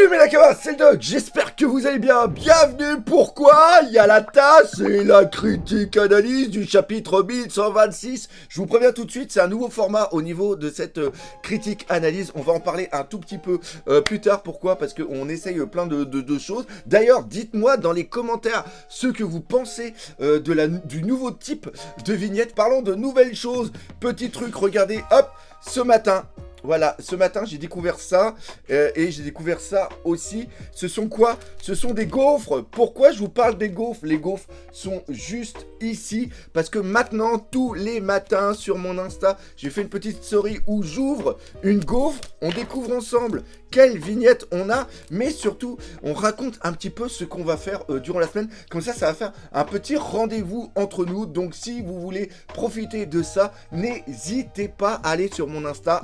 Salut mes Nakamas, c'est le Doc, j'espère que vous allez bien. Bienvenue, pourquoi il y a la tasse et la critique analyse du chapitre 1126. Je vous préviens tout de suite, c'est un nouveau format au niveau de cette critique analyse. On va en parler un tout petit peu plus tard. Pourquoi? Parce qu'on essaye plein de choses. D'ailleurs, dites-moi dans les commentaires ce que vous pensez du nouveau type de vignette. Parlons de nouvelles choses. Petit truc, regardez, hop, ce matin. Voilà, ce matin, j'ai découvert ça, et j'ai découvert ça aussi. Ce sont quoi? Ce sont des gaufres. Pourquoi je vous parle des gaufres? Les gaufres sont juste ici, parce que maintenant, tous les matins, sur mon Insta, j'ai fait une petite story où j'ouvre une gaufre. On découvre ensemble quelle vignette on a, mais surtout, on raconte un petit peu ce qu'on va faire durant la semaine. Comme ça va faire un petit rendez-vous entre nous. Donc, si vous voulez profiter de ça, n'hésitez pas à aller sur mon Insta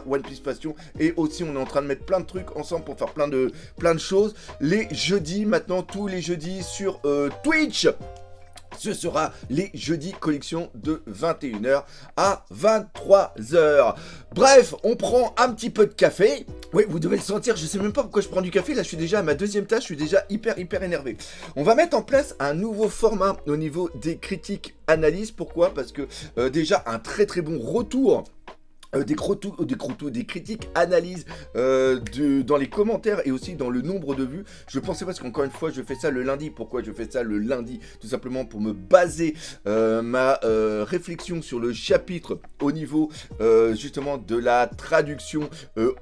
One Piece Passion, et aussi on est en train de mettre plein de trucs ensemble pour faire plein de choses les jeudis, maintenant tous les jeudis sur Twitch. Ce sera les jeudis collection de 21h à 23h. Bref, on prend un petit peu de café. Oui, vous devez le sentir, je sais même pas pourquoi je prends du café. Là, je suis déjà à ma deuxième tasse, je suis déjà hyper énervé. On va mettre en place un nouveau format au niveau des critiques analyses. Pourquoi? Parce que déjà un très bon retour. Des critiques, analyses dans les commentaires et aussi dans le nombre de vues. Je pensais parce qu'encore une fois je fais ça le lundi. Pourquoi je fais ça le lundi? Tout simplement pour me baser ma réflexion sur le chapitre au niveau justement de la traduction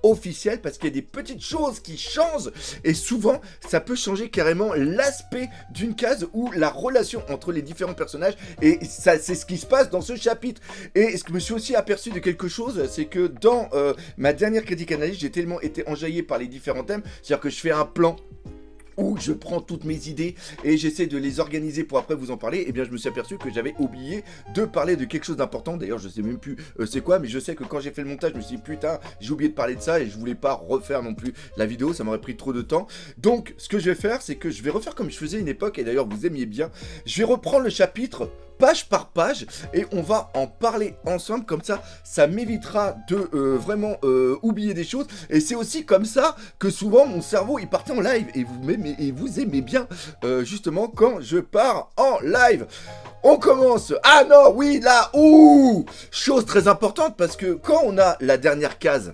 officielle, parce qu'il y a des petites choses qui changent et souvent ça peut changer carrément l'aspect d'une case ou la relation entre les différents personnages, et ça c'est ce qui se passe dans ce chapitre. Et ce que je me suis aussi aperçu de quelque chose, c'est que dans ma dernière critique analyse, j'ai tellement été enjaillé par les différents thèmes, c'est-à-dire que je fais un plan où je prends toutes mes idées et j'essaie de les organiser pour après vous en parler. Et bien je me suis aperçu que j'avais oublié de parler de quelque chose d'important. D'ailleurs je sais même plus c'est quoi, mais je sais que quand j'ai fait le montage je me suis dit putain, j'ai oublié de parler de ça, et je voulais pas refaire non plus la vidéo, ça m'aurait pris trop de temps. Donc ce que je vais faire, c'est que je vais refaire comme je faisais une époque, et d'ailleurs vous aimiez bien. Je vais reprendre le chapitre page par page et on va en parler ensemble. Comme ça m'évitera de vraiment oublier des choses. Et c'est aussi comme ça que souvent mon cerveau il partait en live, et vous aimez bien justement quand je pars en live. On commence. Ah non, oui, là, ouh, chose très importante, parce que quand on a la dernière case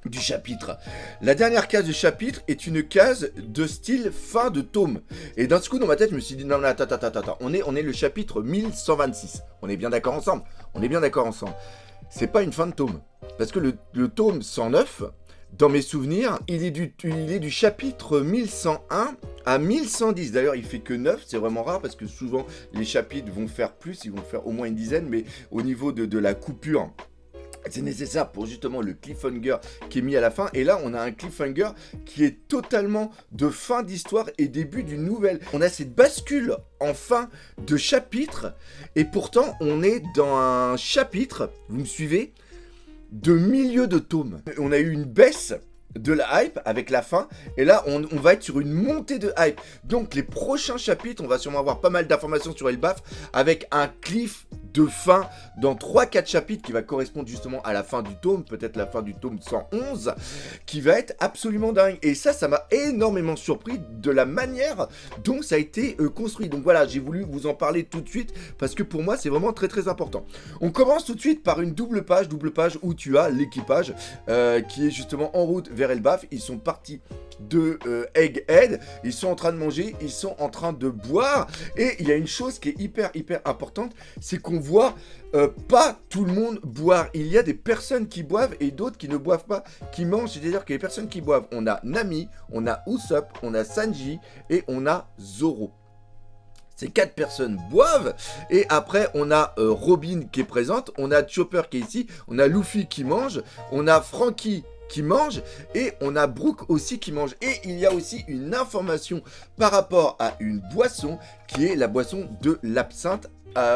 du chapitre. La dernière case du chapitre est une case de style fin de tome. Et d'un coup dans ma tête, je me suis dit non, attends. On est le chapitre 1126. On est bien d'accord ensemble. C'est pas une fin de tome. Parce que le tome 109, dans mes souvenirs, il est du chapitre 1101 à 1110. D'ailleurs, il fait que 9, c'est vraiment rare parce que souvent les chapitres vont faire plus, ils vont faire au moins une dizaine, mais au niveau de la coupure, c'est nécessaire pour justement le cliffhanger qui est mis à la fin. Et là, on a un cliffhanger qui est totalement de fin d'histoire et début d'une nouvelle. On a cette bascule en fin de chapitre, et pourtant, on est dans un chapitre, vous me suivez, de milieu de tome. On a eu une baisse de la hype avec la fin, et là on va être sur une montée de hype. Donc les prochains chapitres, on va sûrement avoir pas mal d'informations sur Elbaf, avec un cliff de fin dans 3-4 chapitres qui va correspondre justement à la fin du tome, peut-être la fin du tome 111, qui va être absolument dingue. Et ça m'a énormément surpris de la manière dont ça a été construit. Donc voilà, j'ai voulu vous en parler tout de suite parce que pour moi c'est vraiment très important. On commence tout de suite par une double page où tu as l'équipage qui est justement en route vers Elbaf. Ils sont partis de Egghead, ils sont en train de manger, ils sont en train de boire, et il y a une chose qui est hyper importante, c'est qu'on voit pas tout le monde boire. Il y a des personnes qui boivent et d'autres qui ne boivent pas, qui mangent. C'est-à-dire que les personnes qui boivent, on a Nami, on a Usopp, on a Sanji et on a Zoro. Ces 4 personnes boivent, et après on a Robin qui est présente, on a Chopper qui est ici, on a Luffy qui mange, on a Franky qui mange, et on a Brook aussi qui mange. Et il y a aussi une information par rapport à une boisson qui est la boisson de l'absinthe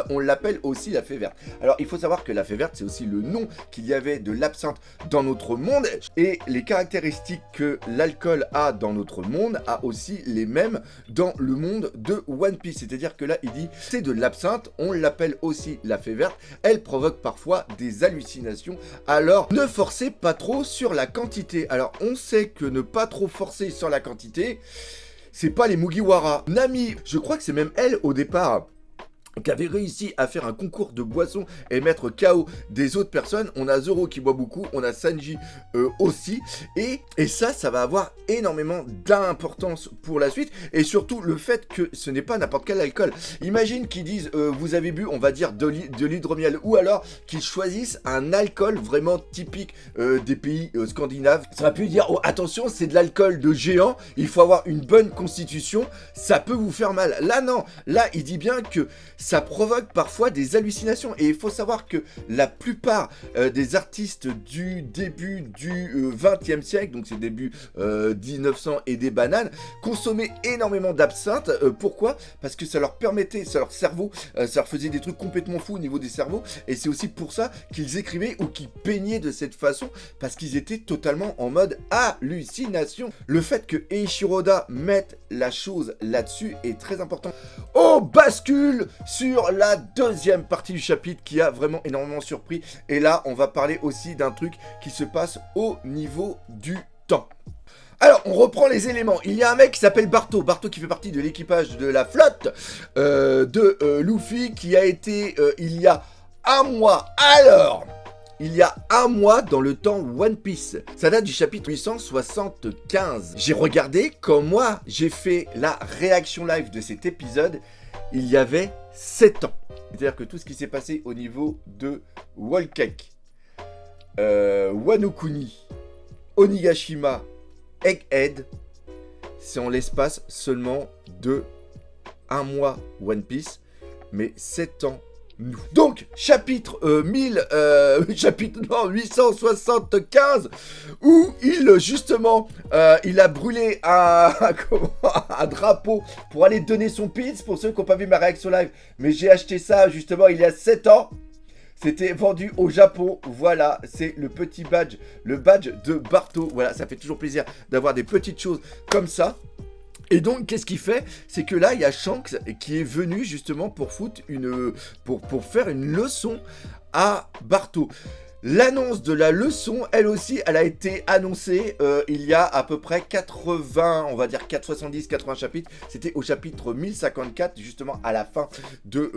on l'appelle aussi la fée verte. Alors il faut savoir que la fée verte c'est aussi le nom qu'il y avait de l'absinthe dans notre monde et les caractéristiques que l'alcool a dans notre monde a aussi les mêmes dans le monde de One Piece. C'est-à-dire que là il dit c'est de l'absinthe, on l'appelle aussi la fée verte, elle provoque parfois des hallucinations, alors ne forcez pas trop sur la quantité. Alors on sait que ne pas trop forcer sur la quantité, c'est pas les Mugiwara. Nami, je crois que c'est même elle au départ qui avait réussi à faire un concours de boissons et mettre KO des autres personnes. On a Zoro qui boit beaucoup, on a Sanji aussi, et ça va avoir énormément d'importance pour la suite, et surtout le fait que ce n'est pas n'importe quel alcool. Imagine qu'ils disent, vous avez bu, on va dire, de l'hydromiel, ou alors qu'ils choisissent un alcool vraiment typique des pays scandinaves. Ça va plus dire, oh attention, c'est de l'alcool de géant, il faut avoir une bonne constitution, ça peut vous faire mal. Là non, là il dit bien que ça provoque parfois des hallucinations. Et il faut savoir que la plupart des artistes du début du XXe siècle, donc c'est début 1900 et des bananes, consommaient énormément d'absinthe. Pourquoi ? Parce que ça leur permettait, ça leur cerveau, ça leur faisait des trucs complètement fous au niveau des cerveaux. Et c'est aussi pour ça qu'ils écrivaient ou qu'ils peignaient de cette façon, parce qu'ils étaient totalement en mode hallucination. Le fait que Eiichiro Oda mette la chose là-dessus est très important. On bascule sur la deuxième partie du chapitre qui a vraiment énormément surpris. Et là, on va parler aussi d'un truc qui se passe au niveau du temps. Alors, on reprend les éléments. Il y a un mec qui s'appelle Barto. Barto qui fait partie de l'équipage de la flotte de Luffy, qui a été, il y a un mois. Alors, il y a un mois dans le temps One Piece. Ça date du chapitre 875. J'ai regardé, comme moi, j'ai fait la réaction live de cet épisode, il y avait 7 ans. C'est-à-dire que tout ce qui s'est passé au niveau de Whole Cake, Wano Kuni, Onigashima, Egghead, c'est en l'espace seulement de un mois One Piece, mais 7 ans nous. Donc, chapitre 875, où il, justement, il a brûlé un drapeau pour aller donner son pins, pour ceux qui n'ont pas vu ma réaction live, mais j'ai acheté ça, justement, il y a 7 ans. C'était vendu au Japon, voilà, c'est le petit badge, le badge de Barto. Voilà, ça fait toujours plaisir d'avoir des petites choses comme ça. Et donc, qu'est-ce qu'il fait? C'est que là, il y a Shanks qui est venu justement pour faire une leçon à Barto. L'annonce de la leçon, elle aussi, elle a été annoncée il y a à peu près 80, on va dire 70-80 chapitres. C'était au chapitre 1054, justement à la fin de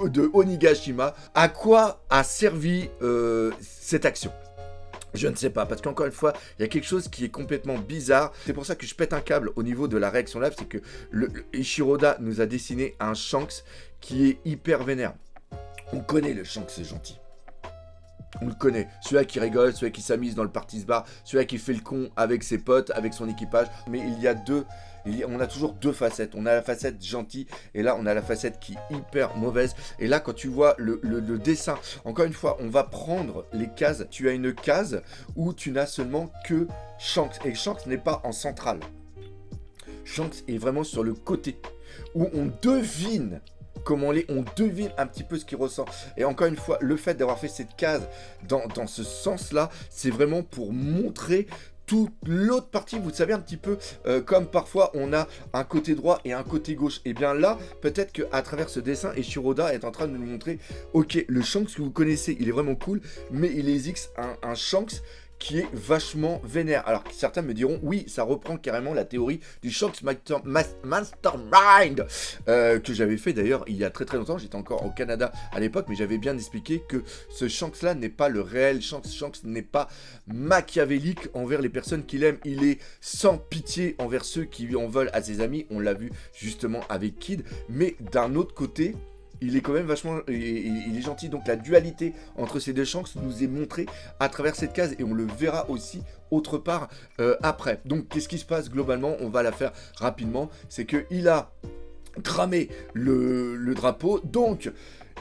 de Onigashima. À quoi a servi cette action ? Je ne sais pas, parce qu'encore une fois, il y a quelque chose qui est complètement bizarre. C'est pour ça que je pète un câble au niveau de la réaction live, c'est que Eiichiro Oda nous a dessiné un Shanks qui est hyper vénère. On connaît le Shanks gentil. On le connaît, celui-là qui rigole, celui-là qui s'amuse dans le party bar, celui-là qui fait le con avec ses potes, avec son équipage. Mais on a toujours deux facettes. On a la facette gentille et là on a la facette qui est hyper mauvaise. Et là quand tu vois le dessin, encore une fois, on va prendre les cases. Tu as une case où tu n'as seulement que Shanks. Et Shanks n'est pas en centrale. Shanks est vraiment sur le côté où on devine comment on devine un petit peu ce qu'il ressent. Et encore une fois, le fait d'avoir fait cette case dans ce sens-là, c'est vraiment pour montrer toute l'autre partie. Vous savez un petit peu comme parfois on a un côté droit et un côté gauche. Et bien là, peut-être qu'à travers ce dessin, Eiichiro Oda est en train de nous montrer, ok, le Shanks que vous connaissez, il est vraiment cool, mais il existe un Shanks qui est vachement vénère. Alors certains me diront, oui, ça reprend carrément la théorie du Shanks Mastermind, que j'avais fait d'ailleurs il y a très très longtemps. J'étais encore au Canada à l'époque, mais j'avais bien expliqué que ce Shanks-là n'est pas le réel Shanks. Shanks n'est pas machiavélique envers les personnes qu'il aime. Il est sans pitié envers ceux qui lui en veulent à ses amis. On l'a vu justement avec Kid. Mais d'un autre côté, il est quand même vachement, il est gentil. Donc la dualité entre ces deux Shanks nous est montrée à travers cette case et on le verra aussi autre part après. Donc qu'est-ce qui se passe globalement? On va la faire rapidement. C'est qu'il a cramé le drapeau. Donc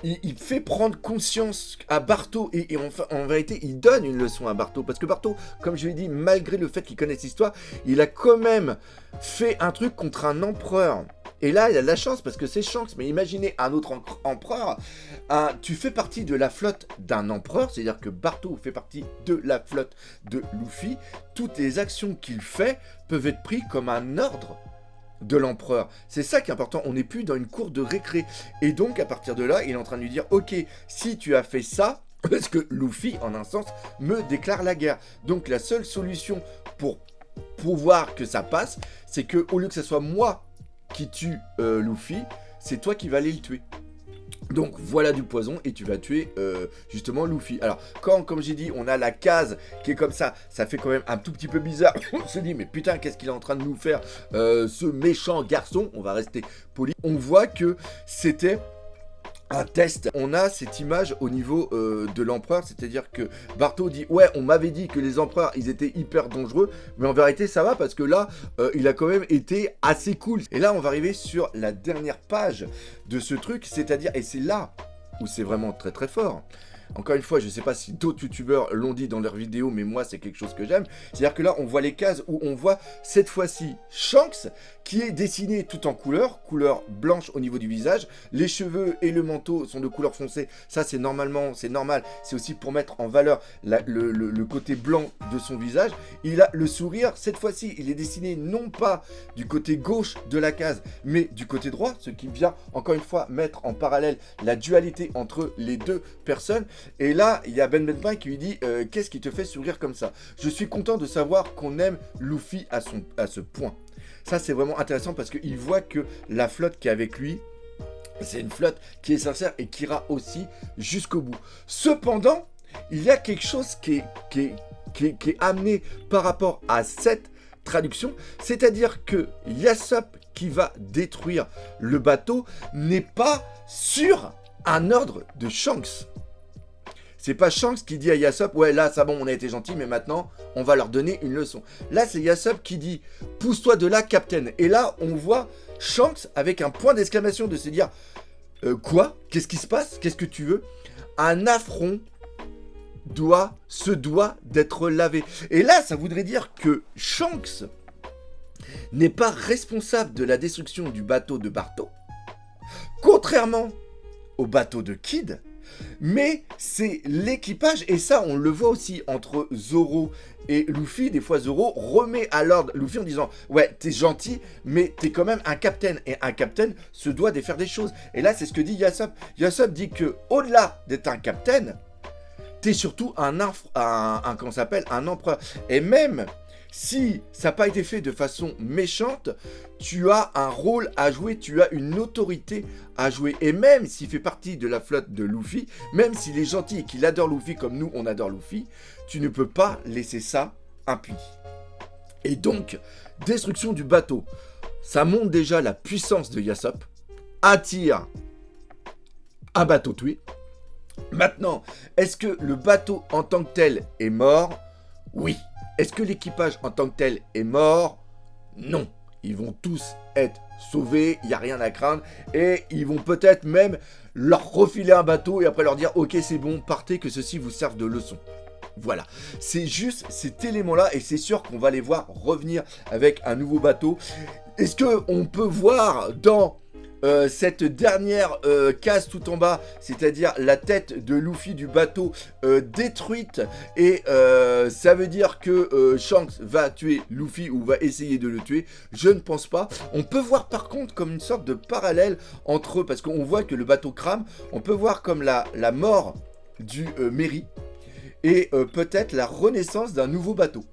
il fait prendre conscience à Barto et en vérité il donne une leçon à Barto, parce que Barto, comme je l'ai dit, malgré le fait qu'il connaisse l'histoire, il a quand même fait un truc contre un empereur Et là, il a de la chance parce que c'est Shanks. Mais imaginez un autre empereur. Tu fais partie de la flotte d'un empereur, c'est-à-dire que Barto fait partie de la flotte de Luffy. Toutes les actions qu'il fait peuvent être prises comme un ordre de l'empereur. C'est ça qui est important, on n'est plus dans une cour de récré. Et donc, à partir de là, il est en train de lui dire, ok, si tu as fait ça, parce que Luffy, en un sens, me déclare la guerre. Donc, la seule solution pour pouvoir que ça passe, c'est que au lieu que ce soit moi qui tue Luffy, c'est toi qui vas aller le tuer. Donc voilà du poison et tu vas tuer justement Luffy. Alors comme j'ai dit, on a la case qui est comme ça fait quand même un tout petit peu bizarre. On se dit mais putain qu'est-ce qu'il est en train de nous faire ce méchant garçon. On va rester poli. On voit que c'était un test. On a cette image au niveau de l'empereur, c'est-à-dire que Barto dit ouais on m'avait dit que les empereurs ils étaient hyper dangereux, mais en vérité ça va parce que là il a quand même été assez cool. Et là on va arriver sur la dernière page de ce truc, c'est-à-dire, et c'est là où c'est vraiment très très fort. Encore une fois, je ne sais pas si d'autres youtubeurs l'ont dit dans leurs vidéos, mais moi, c'est quelque chose que j'aime. C'est-à-dire que là, on voit les cases où on voit, cette fois-ci, Shanks, qui est dessiné tout en couleur blanche au niveau du visage. Les cheveux et le manteau sont de couleur foncée. Ça, c'est normal. C'est aussi pour mettre en valeur le côté blanc de son visage. Il a le sourire. Cette fois-ci, il est dessiné non pas du côté gauche de la case, mais du côté droit, ce qui vient, encore une fois, mettre en parallèle la dualité entre les deux personnes. Et là, il y a Ben qui lui dit qu'est-ce qui te fait sourire comme ça? Je suis content de savoir qu'on aime Luffy à ce point. Ça, c'est vraiment intéressant parce qu'il voit que la flotte qui est avec lui, c'est une flotte qui est sincère et qui ira aussi jusqu'au bout. Cependant, il y a quelque chose qui est amené par rapport à cette traduction, c'est-à-dire que Yasopp qui va détruire le bateau n'est pas sur un ordre de Shanks. C'est pas Shanks qui dit à Yasopp, ouais là ça bon on a été gentil mais maintenant on va leur donner une leçon. Là c'est Yasopp qui dit, pousse-toi de là Captain. Et là on voit Shanks avec un point d'exclamation de se dire, quoi? Qu'est-ce qui se passe? Qu'est-ce que tu veux? Un affront se doit d'être lavé. Et là ça voudrait dire que Shanks n'est pas responsable de la destruction du bateau de Barto, contrairement au bateau de Kid. Mais c'est l'équipage, et ça on le voit aussi entre Zoro et Luffy. Des fois Zoro remet à l'ordre Luffy en disant ouais t'es gentil mais t'es quand même un capitaine, et un capitaine se doit de faire des choses. Et là c'est ce que dit Yasopp. Yasopp dit que au-delà d'être un capitaine, t'es surtout un empereur. Et même si ça n'a pas été fait de façon méchante, tu as un rôle à jouer, tu as une autorité à jouer. Et même s'il fait partie de la flotte de Luffy, même s'il est gentil et qu'il adore Luffy comme nous on adore Luffy, tu ne peux pas laisser ça impuni. Et donc, destruction du bateau, ça montre déjà la puissance de Yasopp. Attire un bateau tué. Maintenant, est-ce que le bateau en tant que tel est mort? Oui. Est-ce que l'équipage en tant que tel est mort? Non. Ils vont tous être sauvés, il n'y a rien à craindre. Et ils vont peut-être même leur refiler un bateau et après leur dire « Ok, c'est bon, partez, que ceci vous serve de leçon. » Voilà. C'est juste cet élément-là et c'est sûr qu'on va les voir revenir avec un nouveau bateau. Est-ce qu'on peut voir dans cette dernière case tout en bas, c'est-à-dire la tête de Luffy du bateau détruite, et ça veut dire que Shanks va tuer Luffy ou va essayer de le tuer? Je ne pense pas. On peut voir par contre comme une sorte de parallèle entre eux, parce qu'on voit que le bateau crame, on peut voir comme la mort du Merry et peut-être la renaissance d'un nouveau bateau.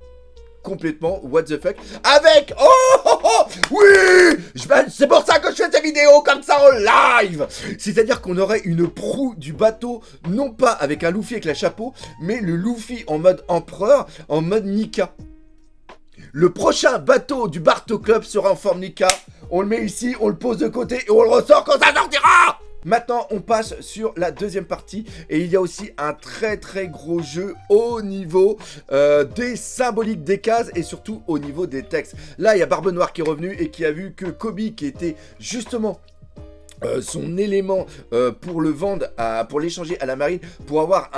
Complètement what the fuck avec oui, c'est pour ça que je fais ces vidéos comme ça en live. C'est-à-dire qu'on aurait une proue du bateau, non pas avec un Luffy avec la chapeau, mais le Luffy en mode empereur, en mode Nika. Le prochain bateau du Barto Club sera en forme Nika. On le met ici, on le pose de côté et on le ressort quand ça sortira. Maintenant, on passe sur la deuxième partie et il y a aussi un très très gros jeu au niveau des symboliques des cases et surtout au niveau des textes. Là, il y a Barbe Noire qui est revenu et qui a vu que Kobe, qui était justement son élément pour le vendre, pour l'échanger à la marine, pour avoir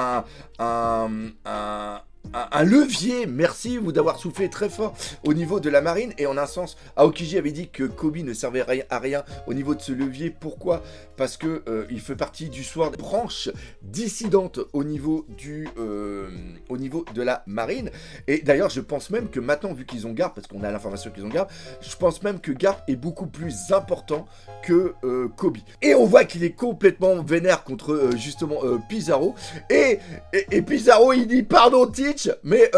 un levier, merci vous d'avoir soufflé très fort au niveau de la marine. Et en un sens, Aokiji avait dit que Kobe ne servait à rien au niveau de ce levier. Pourquoi? Parce que il fait partie du SWORD, branche dissidente au niveau de la marine. Et d'ailleurs, je pense même que maintenant, vu qu'ils ont Garp, parce qu'on a l'information qu'ils ont Garp, je pense même que Garp est beaucoup plus important que Kobe. Et on voit qu'il est complètement vénère contre justement Pizarro. Et Pizarro, il dit pardon Teach, mais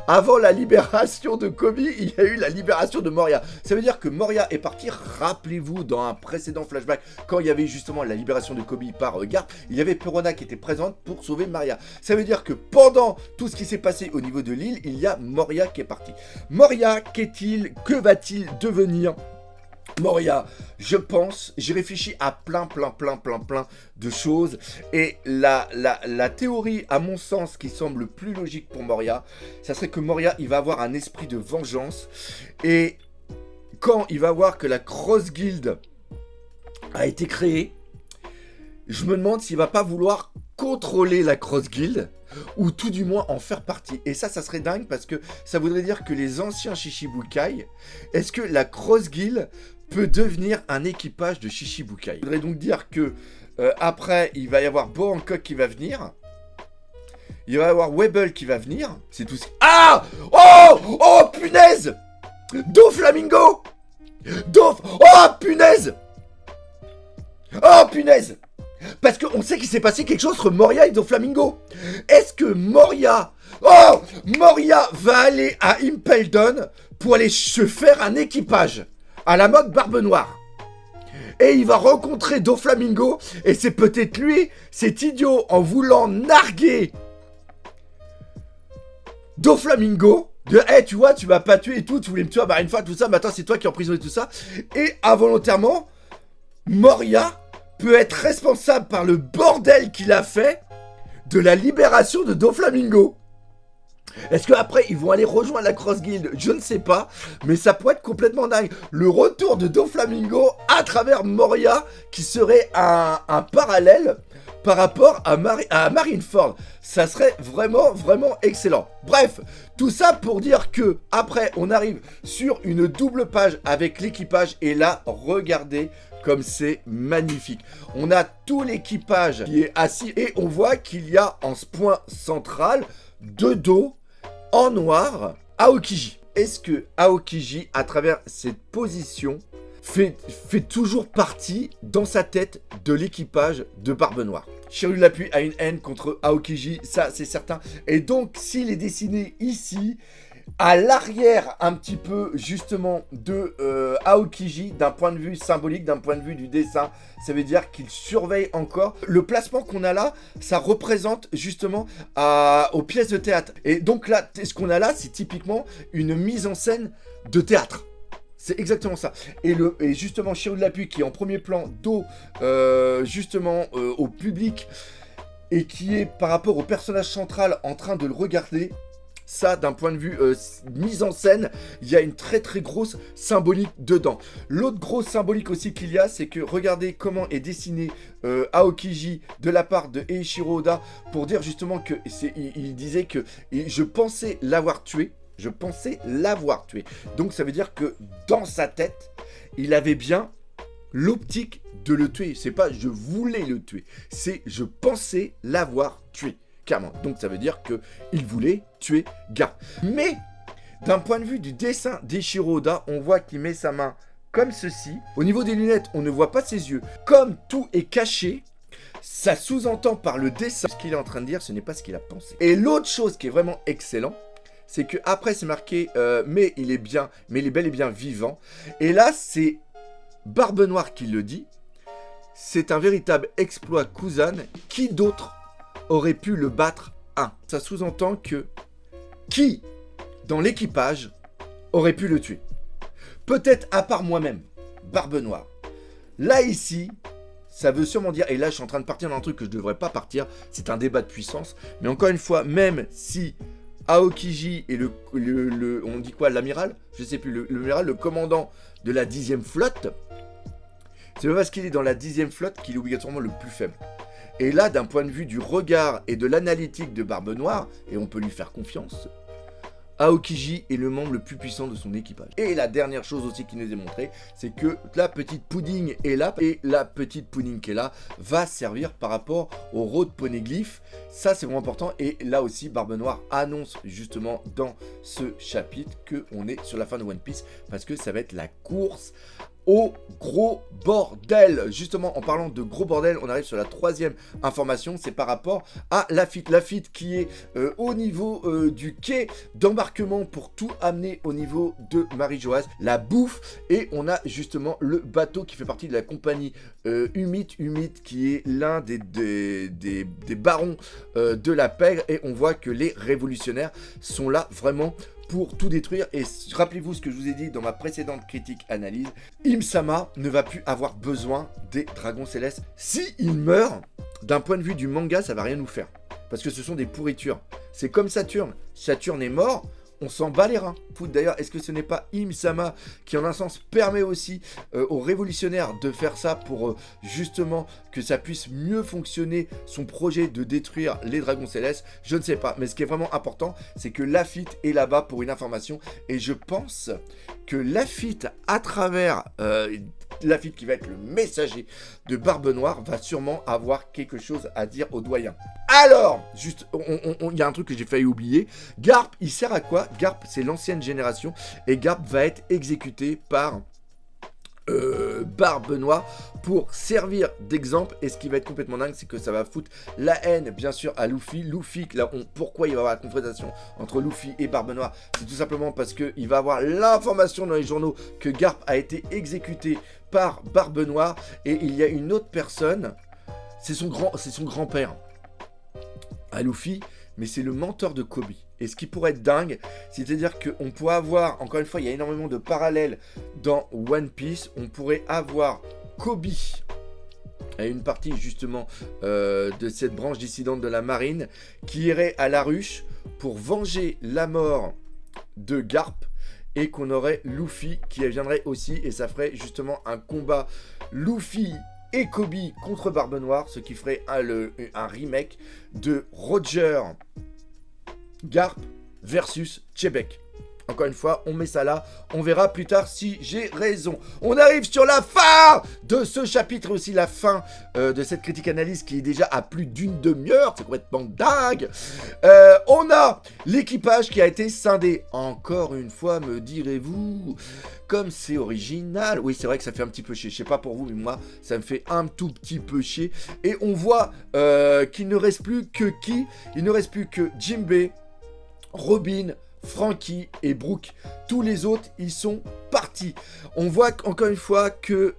avant la libération de Kobe, il y a eu la libération de Moria. Ça veut dire que Moria est parti. Rappelez-vous, dans un précédent flashback, quand il y avait justement la libération de Kobe par Garp, il y avait Perona qui était présente pour sauver Moria. Ça veut dire que pendant tout ce qui s'est passé au niveau de l'île, il y a Moria qui est parti. Moria, qu'est-il? Que va-t-il devenir? Moria, je pense, j'ai réfléchi à plein de choses. Et la théorie, à mon sens, qui semble plus logique pour Moria, ça serait que Moria, il va avoir un esprit de vengeance. Et quand il va voir que la Cross Guild a été créée, je me demande s'il va pas vouloir contrôler la Cross Guild, ou tout du moins en faire partie. Et ça serait dingue, parce que ça voudrait dire que les anciens Shichibukai, est-ce que la Cross Guild peut devenir un équipage de Shichibukai? Ça voudrait donc dire que après, il va y avoir Bo Hancock qui va venir. Il va y avoir Webble qui va venir. C'est tout ce qui... Ah! Oh punaise! Doflamingo! Oh punaise! Oh punaise! Parce qu'on sait qu'il s'est passé quelque chose entre Moria et Doflamingo. Est-ce que Moria va aller à Impel-Down pour aller se faire un équipage à la mode Barbe Noire? Et il va rencontrer Doflamingo, et c'est peut-être lui, cet idiot, en voulant narguer Doflamingo, de hey, tu vois, tu m'as pas tué et tout, tu voulais me tuer à Marineford, tout ça, maintenant c'est toi qui es emprisonné tout ça. Et involontairement, Moria peut être responsable par le bordel qu'il a fait de la libération de Doflamingo. Est-ce qu'après ils vont aller rejoindre la Cross Guild? Je ne sais pas, mais ça pourrait être complètement dingue. Le retour de Doflamingo à travers Moria, qui serait un parallèle par rapport à Marineford. Ça serait vraiment excellent. Bref, tout ça pour dire que après on arrive sur une double page avec l'équipage, et là, regardez comme c'est magnifique. On a tout l'équipage qui est assis, et on voit qu'il y a en ce point central, de dos, en noir, Aokiji. Est-ce que Aokiji, à travers cette position, fait toujours partie, dans sa tête, de l'équipage de Barbe Noire? Shiryu Lapui a une haine contre Aokiji, ça c'est certain. Et donc, s'il est dessiné ici, à l'arrière un petit peu justement de Aokiji, d'un point de vue symbolique, d'un point de vue du dessin, ça veut dire qu'il surveille encore. Le placement qu'on a là, ça représente justement aux pièces de théâtre. Et donc là, ce qu'on a là, c'est typiquement une mise en scène de théâtre. C'est exactement ça. Et justement, Shiryu Lapui qui est en premier plan, dos justement au public, et qui est par rapport au personnage central en train de le regarder. Ça, d'un point de vue mise en scène, il y a une très grosse symbolique dedans. L'autre grosse symbolique aussi qu'il y a, c'est que regardez comment est dessiné Aokiji de la part de Eiichiro Oda, pour dire justement que il disait que je pensais l'avoir tué. Je pensais l'avoir tué. Donc ça veut dire que dans sa tête, il avait bien l'optique de le tuer. C'est pas je voulais le tuer, c'est je pensais l'avoir tué. Clairement. Donc ça veut dire qu'il voulait tuer Garp. Mais d'un point de vue du dessin d'Eiichiro Oda, on voit qu'il met sa main comme ceci. Au niveau des lunettes, on ne voit pas ses yeux. Comme tout est caché, ça sous-entend par le dessin. Ce qu'il est en train de dire, ce n'est pas ce qu'il a pensé. Et l'autre chose qui est vraiment excellent, c'est que après c'est marqué mais il est bel et bien vivant. Et là, c'est Barbe Noire qui le dit. C'est un véritable exploit Kuzan. Qui d'autre aurait pu le battre? Ça sous-entend que qui dans l'équipage aurait pu le tuer? Peut-être à part moi-même, Barbe Noire. Là ici, ça veut sûrement dire, et là je suis en train de partir dans un truc que je ne devrais pas partir, c'est un débat de puissance, mais encore une fois, même si Aokiji est on dit quoi, l'amiral? Je sais plus, l'amiral, le commandant de la 10e flotte, c'est pas parce qu'il est dans la 10e flotte qu'il est obligatoirement le plus faible. Et là, d'un point de vue du regard et de l'analytique de Barbe Noire, et on peut lui faire confiance, Aokiji est le membre le plus puissant de son équipage. Et la dernière chose aussi qui nous est montrée, c'est que la petite Pudding est là, et la petite Pudding qui est là va servir par rapport au Road Poneglyph. Ça, c'est vraiment important. Et là aussi, Barbe Noire annonce justement dans ce chapitre qu'on est sur la fin de One Piece, parce que ça va être la course au gros bordel. Justement, en parlant de gros bordel, on arrive sur la troisième information, c'est par rapport à Lafitte. Lafitte qui est au niveau du quai d'embarquement pour tout amener au niveau de Marie-Joas, la bouffe, et on a justement le bateau qui fait partie de la compagnie Humide, qui est l'un des barons de la pègre, et on voit que les révolutionnaires sont là vraiment pour tout détruire. Et rappelez-vous ce que je vous ai dit dans ma précédente critique analyse, Im-sama ne va plus avoir besoin des dragons célestes. Si il meurt, d'un point de vue du manga, ça va rien nous faire, parce que ce sont des pourritures. C'est comme Saturne. Saturne est mort, on s'en bat les reins. D'ailleurs, est-ce que ce n'est pas Im-sama qui en un sens permet aussi aux révolutionnaires de faire ça pour justement que ça puisse mieux fonctionner son projet de détruire les dragons célestes? Je ne sais pas, mais ce qui est vraiment important, c'est que Lafitte est là-bas pour une information, et je pense que Lafitte, à travers Lafitte qui va être le messager de Barbe Noire, va sûrement avoir quelque chose à dire aux doyens. Alors, juste, il y a un truc que j'ai failli oublier. Garp, il sert à quoi? Garp, c'est l'ancienne génération, et Garp va être exécuté par Barbe Noire pour servir d'exemple. Et ce qui va être complètement dingue, c'est que ça va foutre la haine bien sûr à Luffy. Luffy, là, pourquoi il va y avoir la confrontation entre Luffy et Barbe Noire? C'est tout simplement parce qu'il va avoir l'information dans les journaux que Garp a été exécuté par Barbe Noire, et il y a une autre personne, c'est son grand-père à Luffy, mais c'est le mentor de Kobe. Et ce qui pourrait être dingue, c'est-à-dire qu'on pourrait avoir, encore une fois, il y a énormément de parallèles dans One Piece, on pourrait avoir Kobe, et une partie justement de cette branche dissidente de la marine, qui irait à la ruche pour venger la mort de Garp, et qu'on aurait Luffy qui viendrait aussi, et ça ferait justement un combat Luffy et Kobe contre Barbe Noire, ce qui ferait un remake de Roger Garp versus Chebek. Encore une fois, on met ça là, on verra plus tard si j'ai raison. On arrive sur la fin de ce chapitre, aussi la fin de cette critique analyse qui est déjà à plus d'une demi-heure, c'est complètement dingue. On a l'équipage qui a été scindé. Encore une fois, me direz-vous, comme c'est original. Oui, c'est vrai que ça fait un petit peu chier, je sais pas pour vous, mais moi, ça me fait un tout petit peu chier. Et on voit qu'il ne reste plus que qui? Il ne reste plus que Jinbei, Robin, Franky et Brook. Tous les autres, ils sont partis. On voit encore une fois que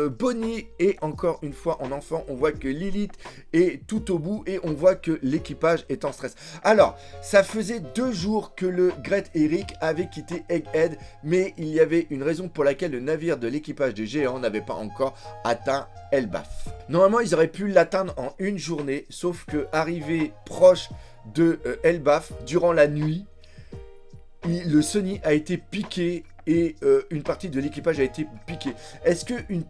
Bonnie est encore une fois en enfant. On voit que Lilith est tout au bout, et on voit que l'équipage est en stress. Alors, ça faisait 2 jours que le Great Eric avait quitté Egghead, mais il y avait une raison pour laquelle le navire de l'équipage de Géant n'avait pas encore atteint Elbaf. Normalement, ils auraient pu l'atteindre en une journée, sauf que arrivé proche de Elbaf, durant la nuit, le Sunny a été piqué, et une partie de l'équipage a été piquée. Est-ce qu'une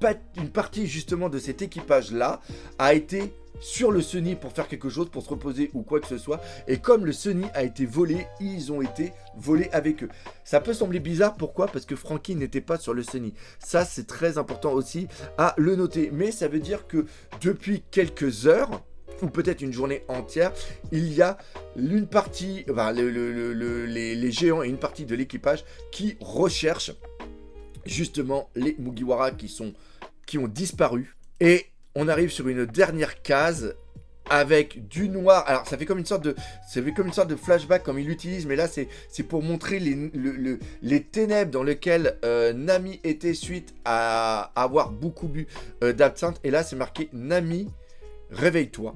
partie justement de cet équipage-là a été sur le Sunny pour faire quelque chose, pour se reposer ou quoi que ce soit, et comme le Sunny a été volé, ils ont été volés avec eux. Ça peut sembler bizarre, pourquoi? Parce que Franky n'était pas sur le Sunny. Ça, c'est très important aussi à le noter. Mais ça veut dire que depuis quelques heures, ou peut-être une journée entière, il y a une partie, enfin, les géants et une partie de l'équipage qui recherchent justement les Mugiwara qui ont disparu. Et on arrive sur une dernière case avec du noir. Alors ça fait comme une sorte de flashback comme il l'utilise, mais là c'est pour montrer les ténèbres dans lesquelles Nami était suite à avoir beaucoup bu d'absinthe. Et là c'est marqué Nami, réveille-toi.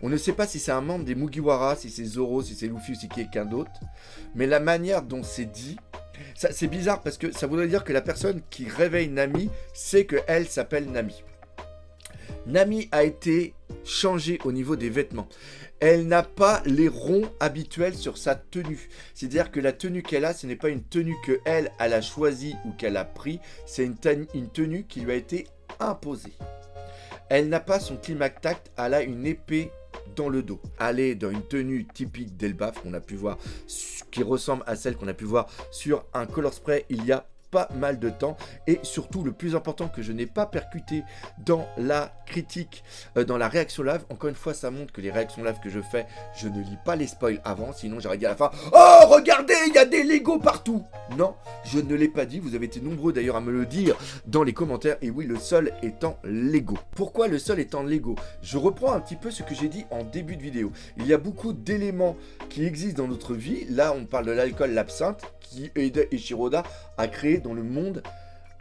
On ne sait pas si c'est un membre des Mugiwara, si c'est Zoro, si c'est Luffy ou si c'est quelqu'un d'autre. Mais la manière dont c'est dit, c'est bizarre parce que ça voudrait dire que la personne qui réveille Nami sait qu'elle s'appelle Nami. Nami a été changée au niveau des vêtements. Elle n'a pas les ronds habituels sur sa tenue. C'est-à-dire que la tenue qu'elle a, ce n'est pas une tenue qu'elle a choisie ou qu'elle a pris. C'est une tenue qui lui a été imposée. Elle n'a pas son climact, elle a une épée dans le dos. Elle est dans une tenue typique d'Elbaf qu'on a pu voir, qui ressemble à celle qu'on a pu voir sur un color spray il y a pas mal de temps. Et surtout, le plus important que je n'ai pas percuté dans la critique, dans la réaction live, encore une fois, ça montre que les réactions live que je fais, je ne lis pas les spoils avant, sinon j'aurais dit à la fin « Oh, regardez, il y a des Lego partout !» Non, je ne l'ai pas dit, vous avez été nombreux d'ailleurs à me le dire dans les commentaires, et oui, le sol est en Lego. Pourquoi le sol est en Lego? Je reprends un petit peu ce que j'ai dit en début de vidéo. Il y a beaucoup d'éléments qui existent dans notre vie. Là, on parle de l'alcool, l'absinthe, qui Eide Ishiroda a créé dans le monde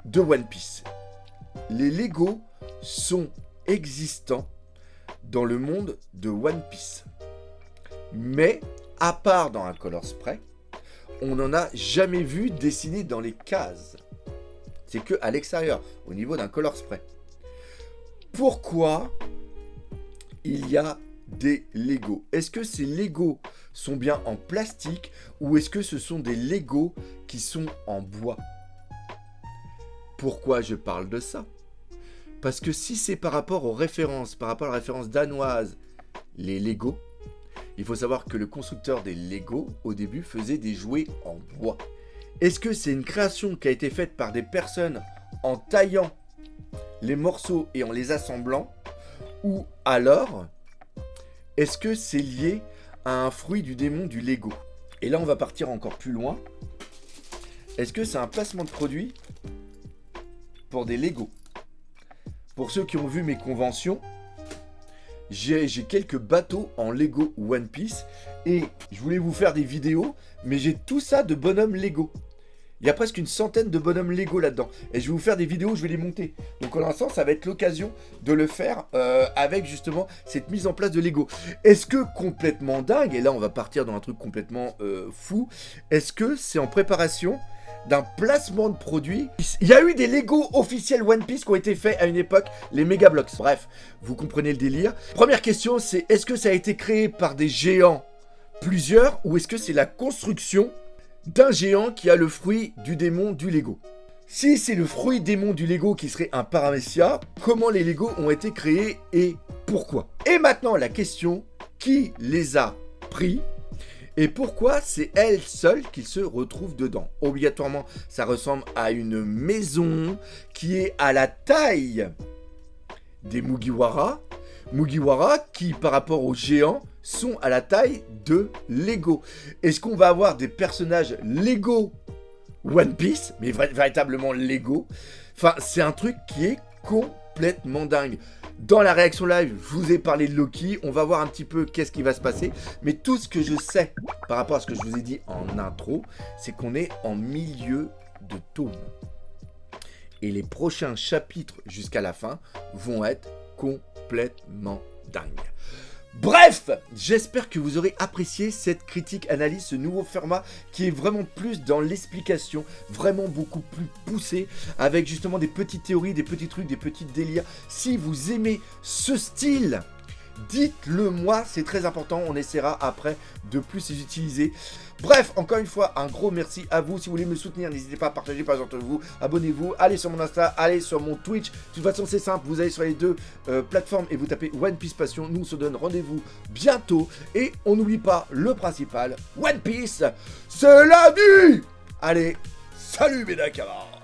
de One Piece. Les Lego sont existants dans le monde de One Piece. Mais, à part dans un color spray, on n'en a jamais vu dessiné dans les cases. C'est que à l'extérieur, au niveau d'un color spray. Pourquoi il y a des Lego? Est-ce que ces Lego sont bien en plastique ou est-ce que ce sont des Lego qui sont en bois? Pourquoi je parle de ça? Parce que si c'est par rapport aux références, par rapport à la référence danoise, les Lego, il faut savoir que le constructeur des Lego, au début, faisait des jouets en bois. Est-ce que c'est une création qui a été faite par des personnes en taillant les morceaux et en les assemblant? Ou alors, est-ce que c'est lié à un fruit du démon du Lego? Et là, on va partir encore plus loin. Est-ce que c'est un placement de produit pour des Lego? Pour ceux qui ont vu mes conventions, j'ai quelques bateaux en Lego One Piece. Et je voulais vous faire des vidéos, mais j'ai tout ça de bonhommes Lego. Il y a presque une centaine de bonhommes Lego là-dedans. Et je vais vous faire des vidéos, je vais les monter. Donc pour l'instant, ça va être l'occasion de le faire avec justement cette mise en place de Lego. Est-ce que complètement dingue, et là on va partir dans un truc complètement fou, est-ce que c'est en préparation d'un placement de produit? Il y a eu des Lego officiels One Piece qui ont été faits à une époque, les Mega Bloks. Bref, vous comprenez le délire. Première question, c'est est-ce que ça a été créé par des géants, plusieurs, ou est-ce que c'est la construction d'un géant qui a le fruit du démon du Lego? Si c'est le fruit démon du Lego qui serait un Paramecia, comment les Lego ont été créés et pourquoi? Et maintenant la question, qui les a pris et pourquoi c'est elle seule qui se retrouve dedans? Obligatoirement, ça ressemble à une maison qui est à la taille des Mugiwara. Mugiwara qui, par rapport aux géants, sont à la taille de Lego. Est-ce qu'on va avoir des personnages Lego One Piece, mais véritablement Lego? Enfin, c'est un truc qui est complètement dingue. Dans la réaction live, je vous ai parlé de Loki. On va voir un petit peu qu'est-ce qui va se passer. Mais tout ce que je sais par rapport à ce que je vous ai dit en intro, c'est qu'on est en milieu de tome. Et les prochains chapitres jusqu'à la fin vont être complètement dingues. Bref, j'espère que vous aurez apprécié cette critique analyse, ce nouveau format qui est vraiment plus dans l'explication, vraiment beaucoup plus poussé, avec justement des petites théories, des petits trucs, des petits délires. Si vous aimez ce style, dites-le moi, c'est très important, on essaiera après de plus les utiliser. Bref, encore une fois, un gros merci à vous. Si vous voulez me soutenir, n'hésitez pas à partager par exemple vous, abonnez-vous, allez sur mon Insta, allez sur mon Twitch. De toute façon, c'est simple, vous allez sur les deux plateformes et vous tapez One Piece Passion. Nous, on se donne rendez-vous bientôt. Et on n'oublie pas le principal, One Piece, c'est la vie. Allez, salut mes Nakamas.